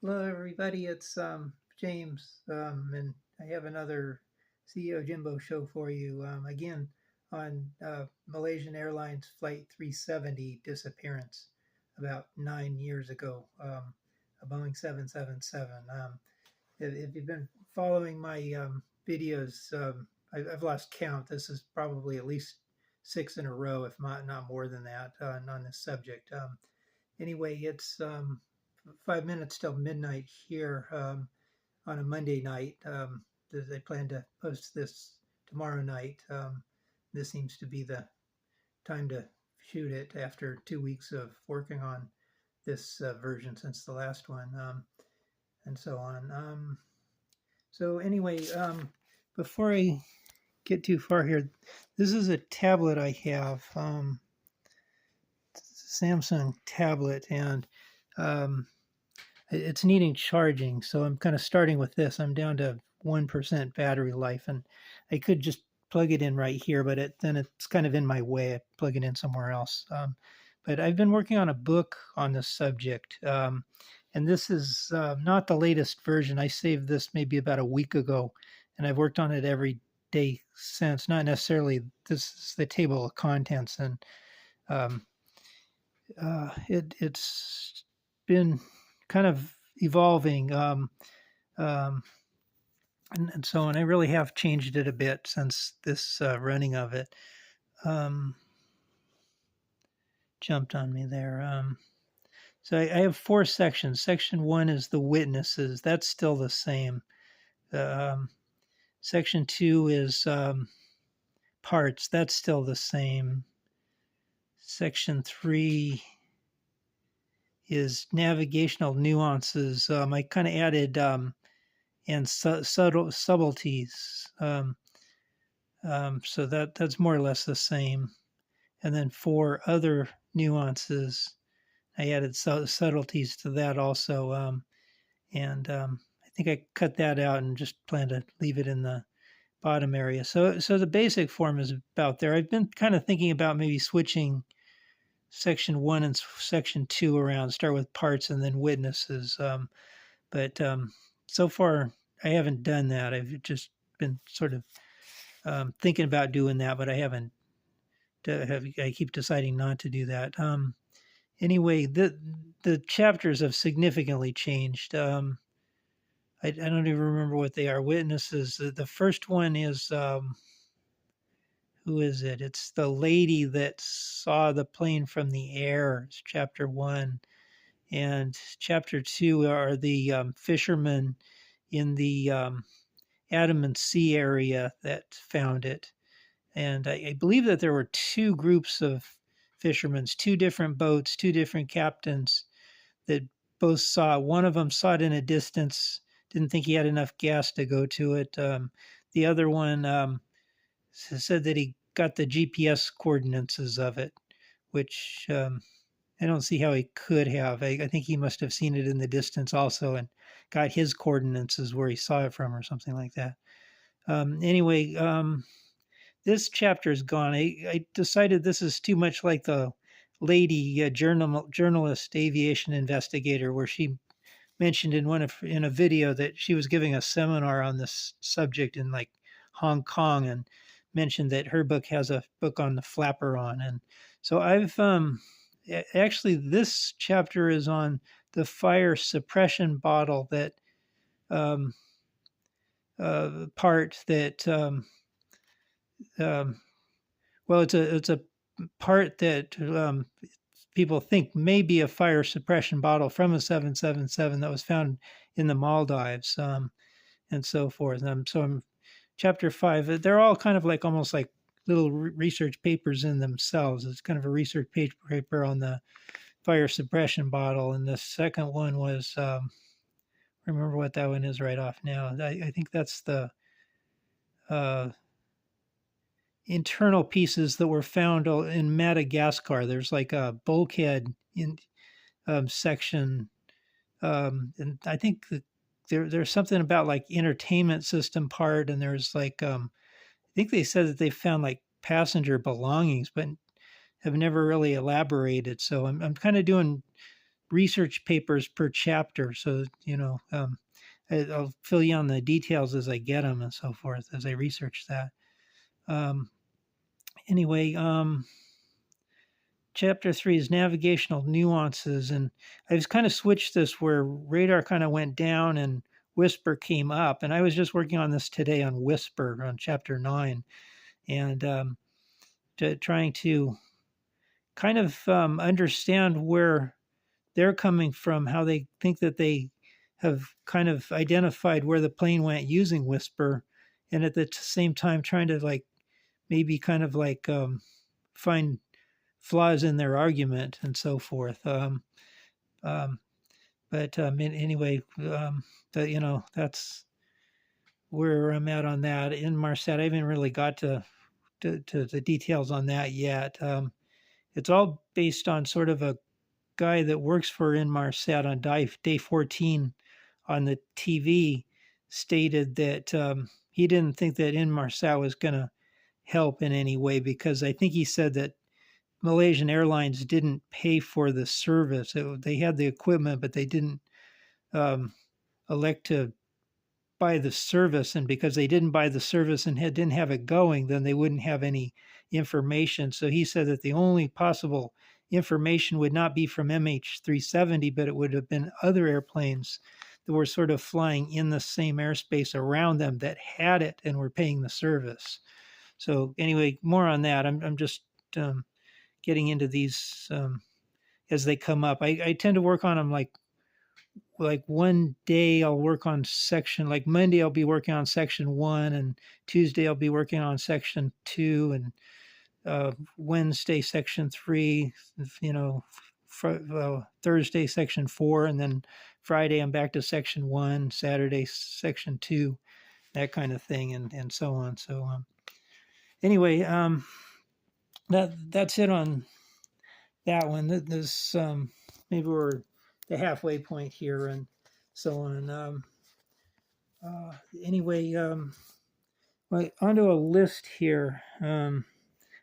Hello, everybody. It's James, and I have another CEO Jimbo show for you. Again, on Malaysian Airlines Flight 370 disappearance about 9 years ago, a Boeing 777. If you've been following my videos, I've lost count. This is probably at least six in a row, if not more than that, on this subject. Anyway, it's 5 minutes till midnight here on a Monday night. They plan to post this tomorrow night. This seems to be the time to shoot it after 2 weeks of working on this version since the last one, and so on. So anyway, before I get too far here, this is a tablet I have, Samsung tablet, and um, it's needing charging. So I'm kind of starting with this. I'm down to 1% battery life, and I could just plug it in right here, but then it's kind of in my way. I plug it in somewhere else. But I've been working on a book on this subject, and this is not the latest version. I saved this maybe about a week ago, and I've worked on it every day since. Not necessarily this is the table of contents, and um, it's been kind of evolving, um, and so on. I really have changed it a bit since this running of it jumped on me there. So I have four sections. Section one is the witnesses. That's still the same. Section two is parts. That's still the same. Section three is navigational nuances. I kind of added and subtleties. So that's more or less the same. And then for other nuances, I added subtleties to that also. I think I cut that out and just plan to leave it in the bottom area. So the basic form is about there. I've been kind of thinking about maybe switching section one and section two around, start with parts and then witnesses. But so far, I haven't done that. I've just been sort of thinking about doing that, but I haven't. I keep deciding not to do that. Anyway, the chapters have significantly changed. I don't even remember what they are. Witnesses. The first one is who is it? It's the lady that saw the plane from the air. It's chapter one, and chapter two are the fishermen in the Andaman Sea area that found it. And I believe that there were two groups of fishermen, two different boats, two different captains that both saw. One of them saw it in a distance, didn't think he had enough gas to go to it. The other one said that he got the GPS coordinates of it, which I don't see how he could have. I think he must have seen it in the distance also and got his coordinates as where he saw it from or something like that. Anyway, this chapter is gone. I decided this is too much like the lady journalist aviation investigator, where she mentioned in a video that she was giving a seminar on this subject in like Hong Kong, and mentioned that her book has a book on the flapper on. And so I've actually this chapter is on the fire suppression bottle that part that well, it's a part that people think may be a fire suppression bottle from a 777 that was found in the Maldives, and so forth. So I'm chapter five. They're all kind of like almost like little research papers in themselves. It's kind of a research paper on the fire suppression bottle, and the second one was remember what that one is right off now. I think that's the internal pieces that were found in Madagascar. There's like a bulkhead in section, and I think that there's something about like entertainment system part, and there's like I think they said that they found like passenger belongings, but have never really elaborated. So I'm kind of doing research papers per chapter. So, I'll fill you on the details as I get them and so forth as I research that. Um, anyway, chapter 3 is navigational nuances. And I've kind of switched this where radar kind of went down and whisper came up. And I was just working on this today on whisper on chapter 9 and trying to kind of understand where they're coming from, how they think that they have kind of identified where the plane went using whisper, and at the same time trying to like maybe kind of like find flaws in their argument and so forth. Anyway, that's where I'm at on that. In Marset, I haven't really got to the details on that yet. It's all based on sort of a guy that works for Inmarsat on day 14 on the TV stated that he didn't think that Inmarsat was going to help in any way because I think he said that Malaysian Airlines didn't pay for the service. They had the equipment, but they didn't elect to buy the service. And because they didn't buy the service and didn't have it going, then they wouldn't have any information. So he said that the only possible information would not be from MH370, but it would have been other airplanes that were sort of flying in the same airspace around them that had it and were paying the service. So anyway, more on that. I'm just getting into these as they come up. I tend to work on them like one day I'll work on section, like Monday I'll be working on section 1, and Tuesday I'll be working on section 2, and Wednesday section 3, Thursday section 4, and then Friday I'm back to section 1, Saturday section 2, that kind of thing, and so on. So anyway, that's it on that one. This maybe we're the halfway point here and so on. Anyway, onto a list here.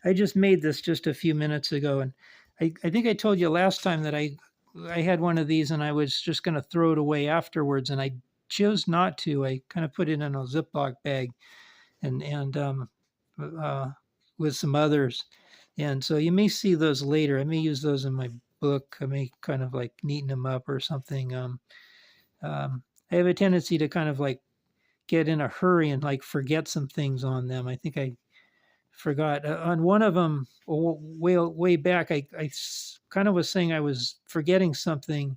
I just made this just a few minutes ago, and I think I told you last time that I had one of these and I was just going to throw it away afterwards, and I chose not to. I kind of put it in a Ziploc bag and with some others. And so you may see those later. I may use those in my book. I may kind of like neaten them up or something. I have a tendency to kind of like get in a hurry and like forget some things on them. I think I forgot on one of them way back. I kind of was saying I was forgetting something,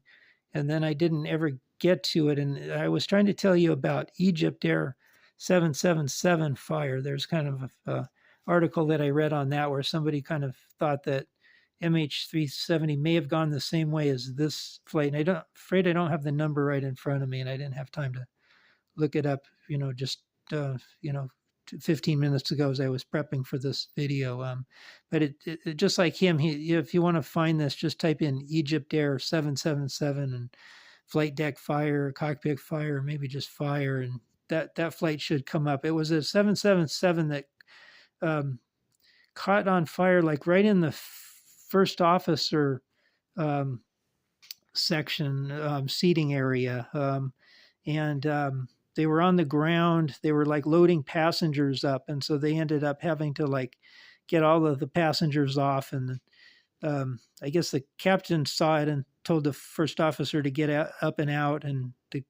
and then I didn't ever get to it. And I was trying to tell you about Egypt Air 777 fire. There's kind of a article that I read on that where somebody kind of thought that MH370 may have gone the same way as this flight. And afraid I don't have the number right in front of me, and I didn't have time to look it up, just 15 minutes ago as I was prepping for this video. But it just like him, if you want to find this, just type in Egypt Air 777 and flight deck fire, cockpit fire, maybe just fire, and that flight should come up. It was a 777 that caught on fire like right in the first officer section seating area, and they were on the ground. They were like loading passengers up, and so they ended up having to like get all of the passengers off. And I guess the captain saw it and told the first officer to get up and out, and the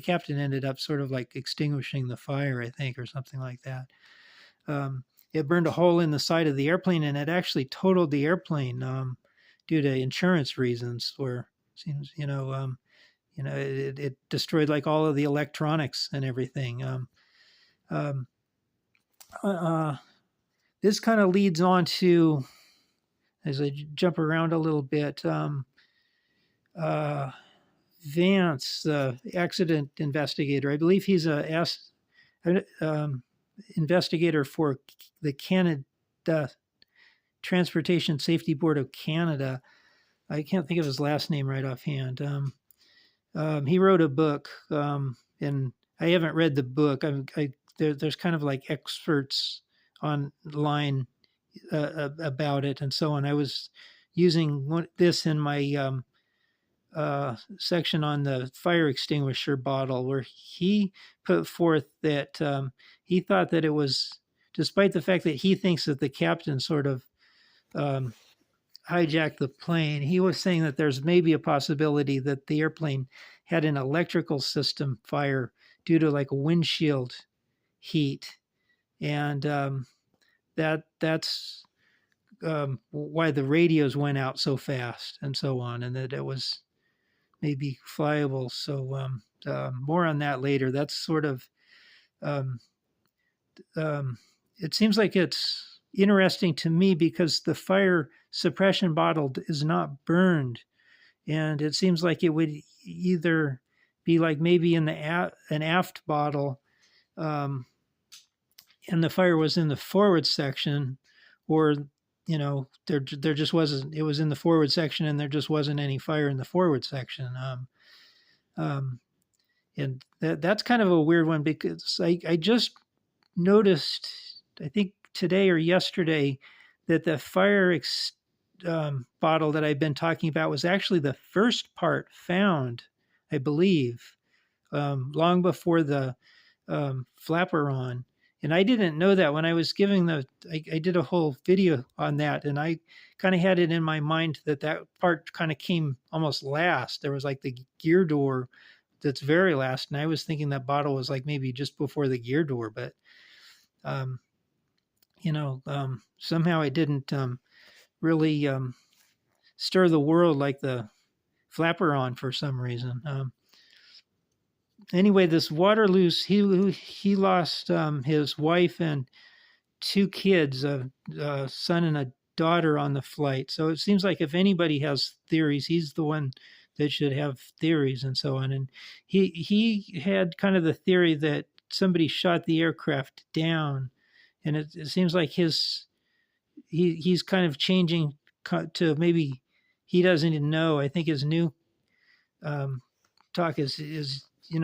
captain ended up sort of like extinguishing the fire, I think, or something like that. It burned a hole in the side of the airplane, and it actually totaled the airplane due to insurance reasons. Where seems it destroyed like all of the electronics and everything. This kind of leads on to, as I jump around a little bit, Vance, the accident investigator. I believe he's a investigator for the Canada Transportation Safety Board of Canada. I can't think of his last name right offhand. He wrote a book, and I haven't read the book. There's kind of like experts online about it and so on. I was using this in my section on the fire extinguisher bottle where he put forth that he thought that it was, despite the fact that he thinks that the captain sort of um, hijacked the plane, he was saying that there's maybe a possibility that the airplane had an electrical system fire due to like a windshield heat, and that's why the radios went out so fast and so on, and that it was maybe flyable. So more on that later. That's sort of um, it seems like it's interesting to me because the fire suppression bottle is not burned, and it seems like it would either be like maybe in the an aft bottle, um, and the fire was in the forward section, or there just wasn't. It was in the forward section, and there just wasn't any fire in the forward section. Um, and that's kind of a weird one because I just noticed, I think today or yesterday, that the bottle that I've been talking about was actually the first part found, I believe, long before the flaperon. And I didn't know that when I was giving I did a whole video on that, and I kind of had it in my mind that that part kind of came almost last. There was like the gear door that's very last, and I was thinking that bottle was like maybe just before the gear door, but um, somehow it didn't really stir the world like the flaperon for some reason. Anyway, this Waterloo's he lost his wife and two kids, a son and a daughter, on the flight. So it seems like if anybody has theories, he's the one that should have theories and so on. And he had kind of the theory that somebody shot the aircraft down, and it seems like he's kind of changing to maybe he doesn't even know. I think his new talk is you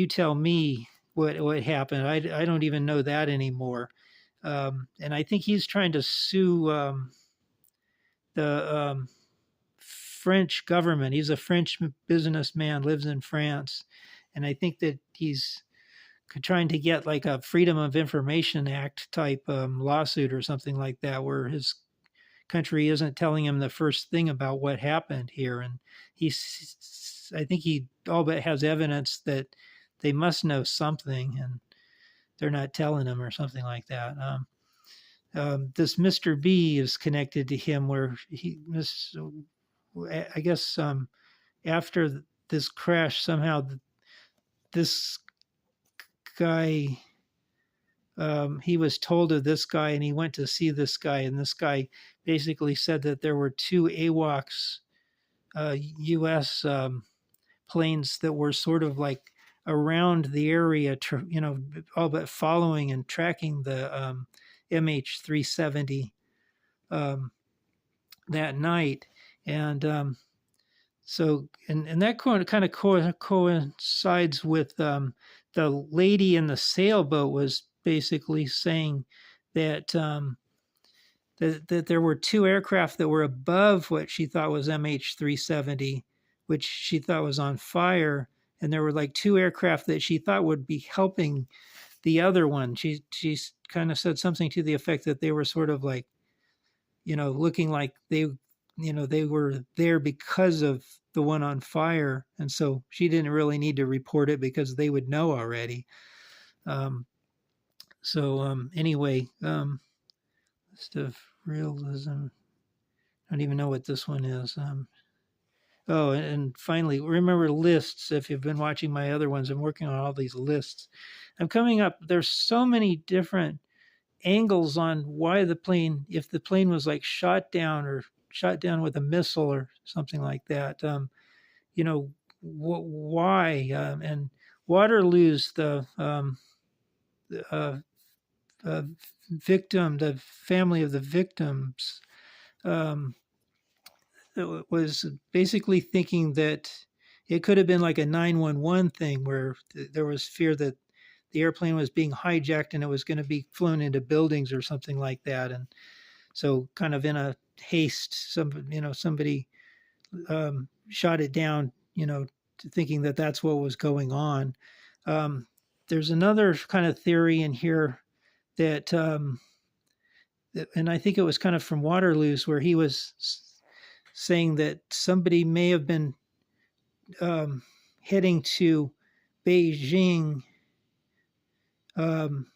tell me what happened. I don't even know that anymore. And I think he's trying to sue the French government. He's a French businessman, lives in France, and I think that he's trying to get like a Freedom of Information Act type lawsuit or something like that, where his country isn't telling him the first thing about what happened here. And I think he all but has evidence that they must know something and they're not telling him or something like that. This Mr. B is connected to him, where I guess after this crash, somehow this guy, he was told of this guy and he went to see this guy, and this guy basically said that there were two AWACS U.S. Planes that were sort of like around the area, all but following and tracking the MH370 that night. And so, and that kind of coincides with the lady in the sailboat was basically saying that that there were two aircraft that were above what she thought was MH370, which she thought was on fire, and there were like two aircraft that she thought would be helping the other one. She kind of said something to the effect that they were sort of like, looking like they were there because of the one on fire, and so she didn't really need to report it because they would know already. Anyway, list of realism. I don't even know what this one is. And finally, remember lists. If you've been watching my other ones, I'm working on all these lists. I'm coming up. There's so many different angles on why if the plane was like shot down with a missile or something like that. Why? And Waterloo's the victim, the family of the victims, was basically thinking that it could have been like a 911 thing where there was fear that the airplane was being hijacked and it was going to be flown into buildings or something like that. And so kind of in a haste, somebody shot it down, thinking that that's what was going on. Um, there's another kind of theory in here that, and I think it was kind of from Waterloo's, where he was saying that somebody may have been um, heading to Beijing, um,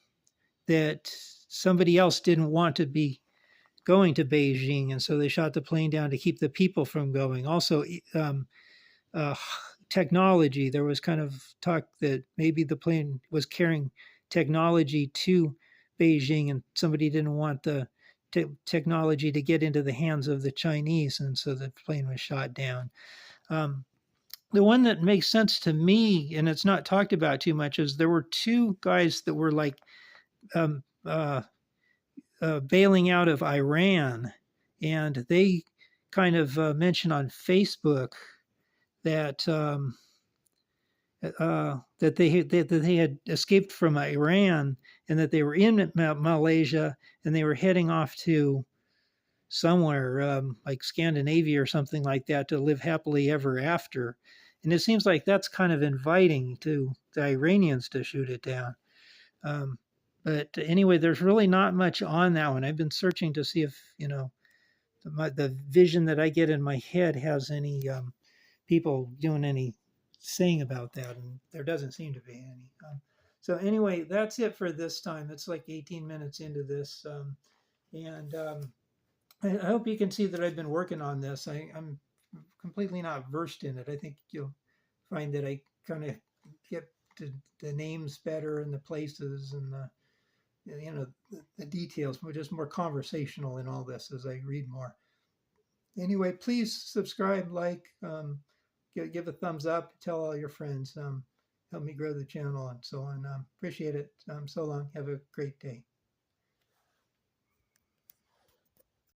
that somebody else didn't want to be going to Beijing, and so they shot the plane down to keep the people from going. Also, uh, technology. There was kind of talk that maybe the plane was carrying technology to Beijing, and somebody didn't want the technology to get into the hands of the Chinese, and so the plane was shot down. Um, the one that makes sense to me, and it's not talked about too much, is there were two guys that were like um, bailing out of Iran, and they kind of mentioned on Facebook that that they had escaped from Iran, and that they were in Malaysia, and they were heading off to somewhere like Scandinavia or something like that to live happily ever after. And it seems like that's kind of inviting to the Iranians to shoot it down. But anyway, there's really not much on that one. I've been searching to see if, the vision that I get in my head has any people doing any saying about that, and there doesn't seem to be any. So anyway, that's it for this time. It's like 18 minutes into this, and I hope you can see that I've been working on this. I'm completely not versed in it. I think you'll find that I kind of get the names better and the places and the details. We're just more conversational in all this as I read more. Anyway, please subscribe, like, give a thumbs up, tell all your friends, help me grow the channel and so on. Appreciate it. So long. Have a great day.